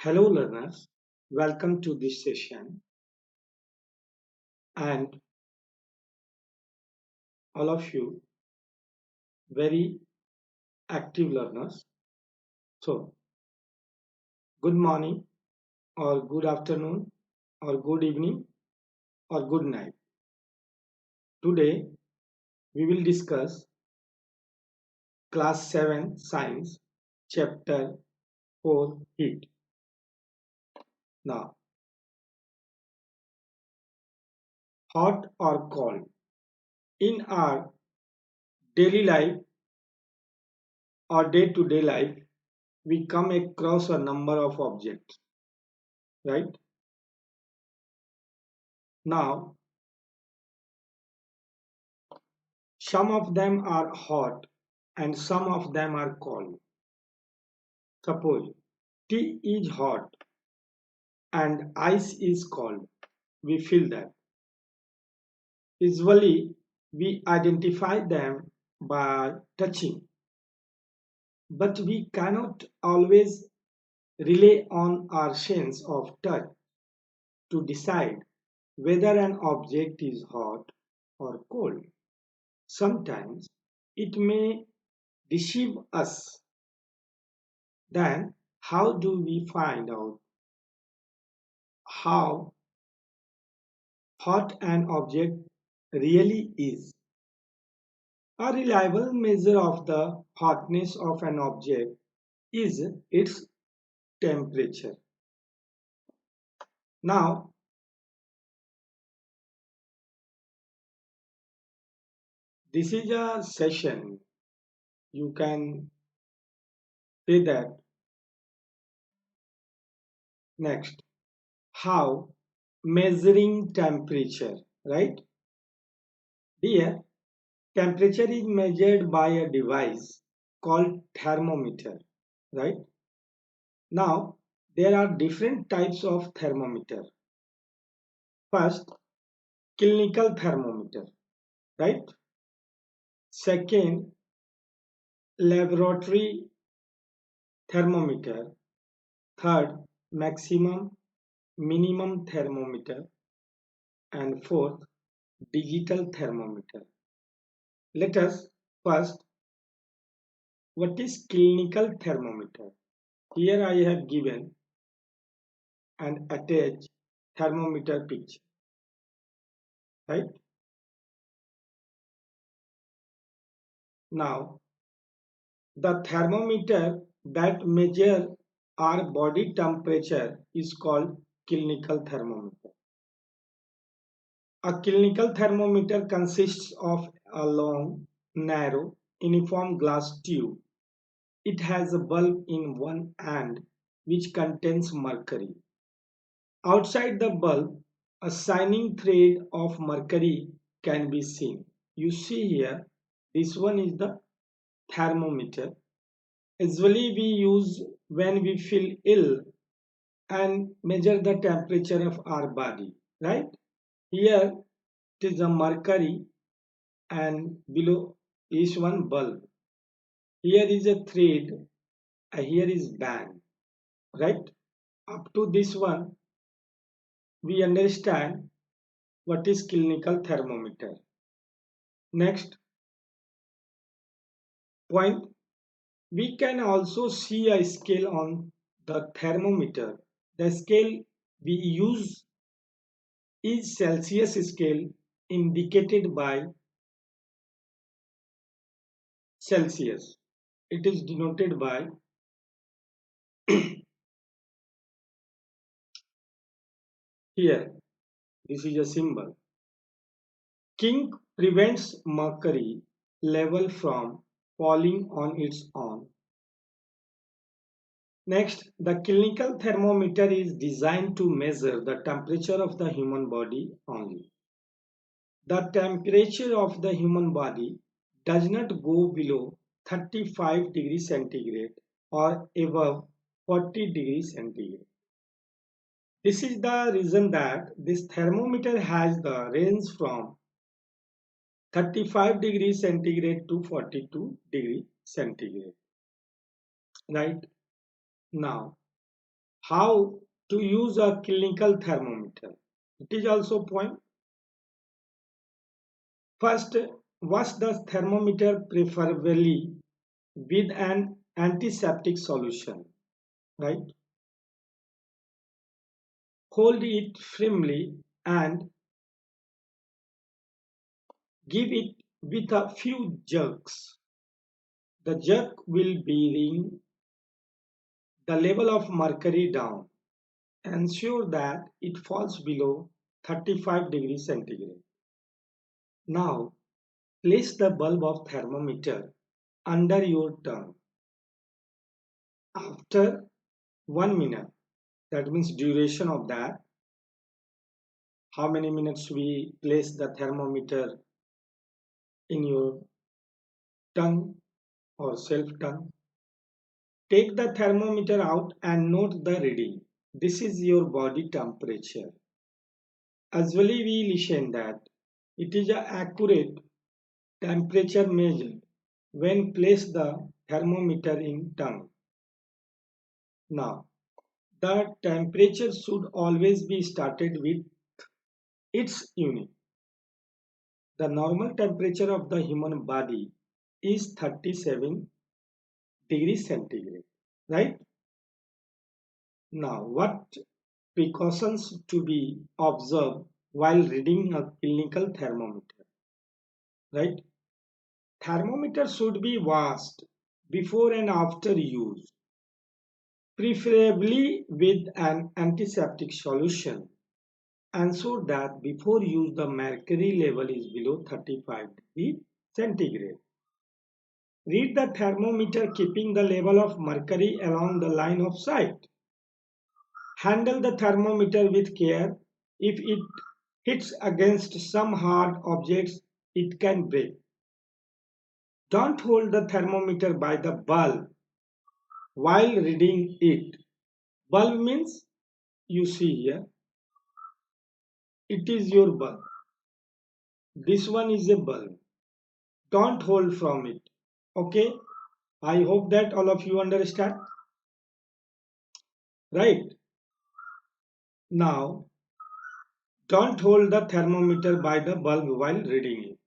Hello learners, welcome to this session and all of you very active learners. So good morning or good afternoon or good evening or good night. Today we will discuss class 7 science chapter 4 heat. Now hot or cold in our daily life or day-to-day life we come across a number of objects, right? Now some of them are hot and some of them are cold. Suppose tea is hot and ice is cold. We feel that. Usually, we identify them by touching, but we cannot always rely on our sense of touch to decide whether an object is hot or cold. Sometimes it may deceive us. Then, how do we find out how hot an object really is? A reliable measure of the hotness of an object is its temperature. Now, this is a session. You can say that next. How measuring temperature, right? Here, temperature is measured by a device called thermometer, right? Now, there are different types of thermometer. First, clinical thermometer, right? Second, laboratory thermometer. Third, maximum minimum thermometer. And fourth, digital thermometer. Let us first, what is clinical thermometer? Here I have given an attached thermometer picture, right? Now, the thermometer that measure our body temperature is called clinical thermometer. A clinical thermometer consists of a long, narrow, uniform glass tube. It has a bulb in one end which contains mercury. Outside the bulb, a shining thread of mercury can be seen. You see here, this one is the thermometer. Usually we use when we feel ill and measure the temperature of our body, right? Here it is a mercury and below is one bulb. Here is a thread, here is band, right? Up to this one, we understand what is clinical thermometer. Next point, we can also see a scale on the thermometer. The scale we use is Celsius scale indicated by Celsius. It is denoted by here. This is a symbol. King prevents mercury level from falling on its own. Next, the clinical thermometer is designed to measure the temperature of the human body only. The temperature of the human body does not go below 35 degrees centigrade or above 40 degrees centigrade. This is the reason that this thermometer has the range from 35 degrees centigrade to 42 degrees centigrade. Right now, How to use a clinical thermometer. It is also point. First, wash the thermometer preferably with an antiseptic solution, right? Hold it firmly and give it with a few jerks. The jerk will bring the level of mercury down. Ensure that it falls below 35 degrees centigrade. Now, place the bulb of thermometer under your tongue. After 1 minute, that means duration of that, how many minutes we place the thermometer in your tongue or self tongue. Take the thermometer out and note the reading. This is your body temperature. Usually we listen that it is an accurate temperature measured when place the thermometer in tongue. Now, the temperature should always be started with its unit. The normal temperature of the human body is 37 degrees centigrade, right? Now, what precautions to be observed while reading a clinical thermometer, right? Thermometer should be washed before and after use, preferably with an antiseptic solution. Ensure that before use the mercury level is below 35 degrees centigrade. Read the thermometer keeping the level of mercury along the line of sight. Handle the thermometer with care. If it hits against some hard objects, it can break. Don't hold the thermometer by the bulb while reading it. Bulb means you see here, it is your bulb. This one is a bulb. Don't hold from it. Okay? I hope that all of you understand. Right? Now, don't hold the thermometer by the bulb while reading it.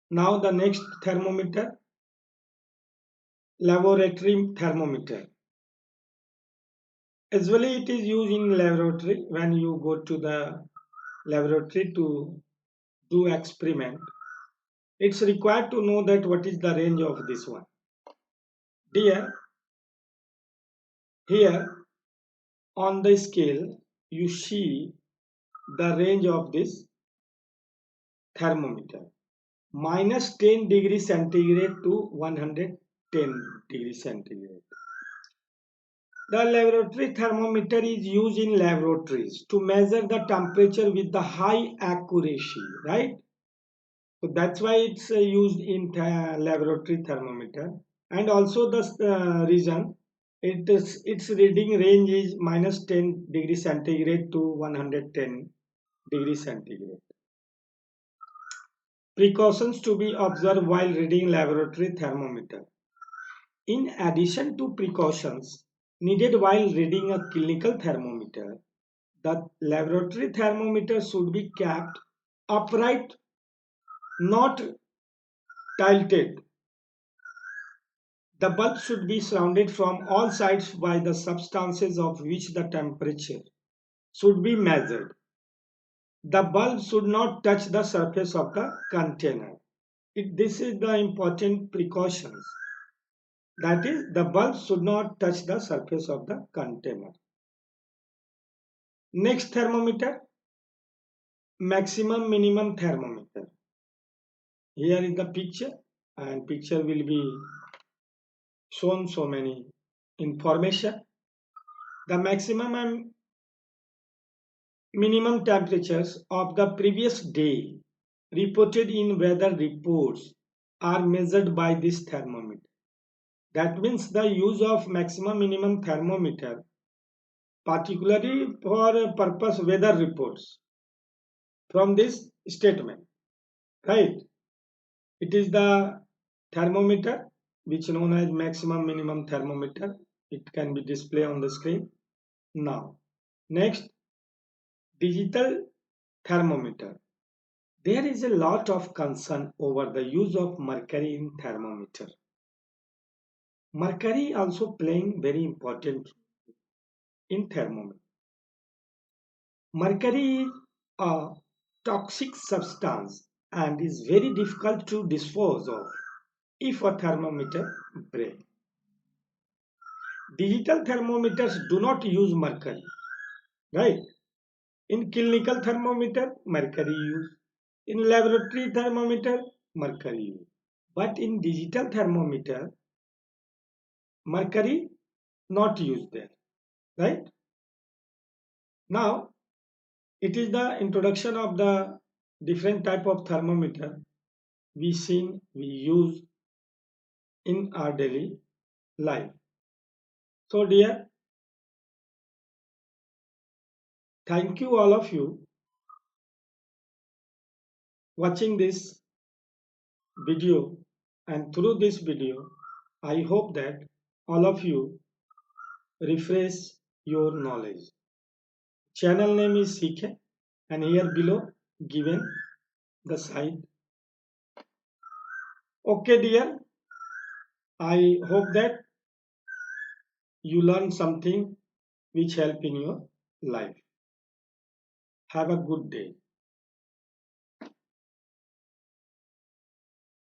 Now the next thermometer, laboratory thermometer. Usually it is used in laboratory when you go to the laboratory to do experiment. It's required to know that what is the range of this one. Dear, here on the scale you see the range of this thermometer. Minus 10 degrees centigrade to 110 degrees centigrade. The laboratory thermometer is used in laboratories to measure the temperature with the high accuracy, right? So that's why it's used in laboratory thermometer. And also the reason its reading range is minus 10 degrees centigrade to 110 degrees centigrade. Precautions to be observed while reading laboratory thermometer. In addition to precautions needed while reading a clinical thermometer, the laboratory thermometer should be kept upright, not tilted. The bulb should be surrounded from all sides by the substances of which the temperature should be measured. The bulb should not touch the surface of the container. This is the important precautions. That is, the bulb should not touch the surface of the container. Next thermometer, maximum minimum thermometer. Here is the picture, and picture will be shown so many information. The maximum and minimum temperatures of the previous day reported in weather reports are measured by this thermometer. That means the use of maximum minimum thermometer, particularly for purpose weather reports from this statement, right? It is the thermometer which known as maximum minimum thermometer. It can be displayed on the screen. Now, next, digital thermometer. There is a lot of concern over the use of mercury in thermometer. Mercury also playing very important in thermometer. Mercury is a toxic substance and is very difficult to dispose of if a thermometer breaks. Digital thermometers do not use mercury, right? In clinical thermometer, mercury used. In laboratory thermometer, mercury used. But in digital thermometer, mercury not used there, right? Now, it is the introduction of the different type of thermometer we use in our daily life. So dear, thank you all of you watching this video, and through this video I hope that all of you refresh your knowledge. Channel name is Sikhe and here below given the site. Okay dear, I hope that you learn something which help in your life. Have a good day.